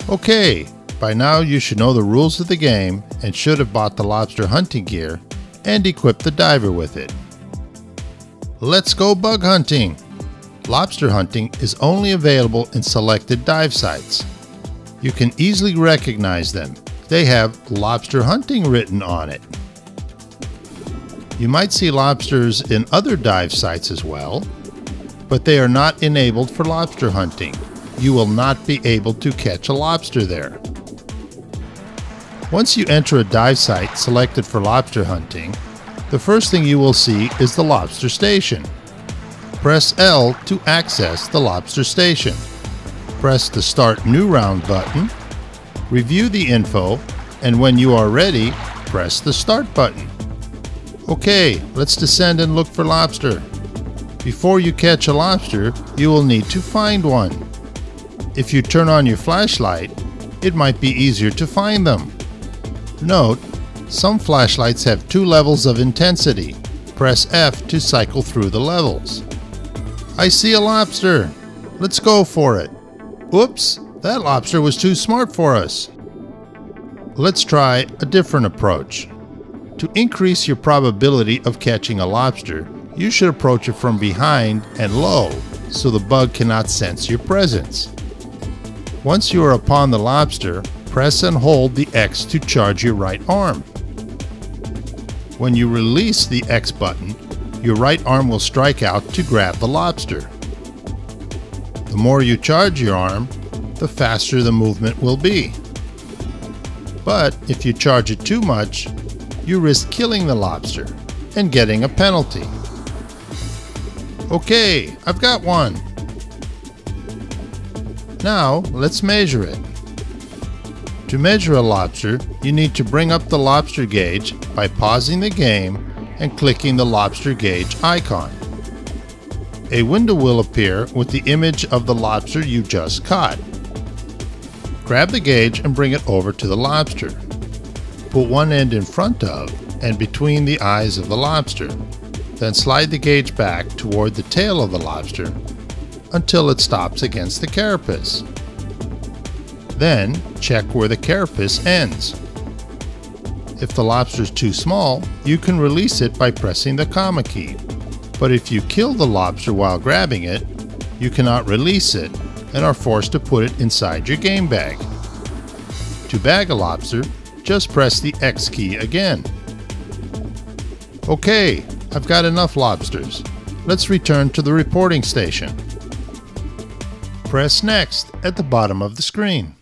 Okay, by now you should know the rules of the game and should have bought the lobster hunting gear and equipped the diver with it. Let's go bug hunting! Lobster hunting is only available in selected dive sites. You can easily recognize them. They have lobster hunting written on it. You might see lobsters in other dive sites as well, but they are not enabled for lobster hunting. You will not be able to catch a lobster there. Once you enter a dive site selected for lobster hunting, the first thing you will see is the lobster station. Press L to access the lobster station. Press the Start New Round button, review the info, and when you are ready, press the Start button. Okay, let's descend and look for lobster. Before you catch a lobster, you will need to find one. If you turn on your flashlight, it might be easier to find them. Note, some flashlights have 2 levels of intensity. Press F to cycle through the levels. I see a lobster. Let's go for it. Oops, that lobster was too smart for us. Let's try a different approach. To increase your probability of catching a lobster, you should approach it from behind and low so the bug cannot sense your presence. Once you are upon the lobster, press and hold the X to charge your right arm. When you release the X button, your right arm will strike out to grab the lobster. The more you charge your arm, the faster the movement will be. But if you charge it too much, you risk killing the lobster and getting a penalty. Okay, I've got one. Now let's measure it. To measure a lobster, you need to bring up the lobster gauge by pausing the game and clicking the lobster gauge icon. A window will appear with the image of the lobster you just caught. Grab the gauge and bring it over to the lobster. Put one end in front of and between the eyes of the lobster. Then slide the gauge back toward the tail of the lobster until it stops against the carapace. Then check where the carapace ends. If the lobster is too small, you can release it by pressing the comma key. But if you kill the lobster while grabbing it, you cannot release it and are forced to put it inside your game bag. To bag a lobster, just press the X key again. Okay, I've got enough lobsters. Let's return to the reporting station. Press Next at the bottom of the screen.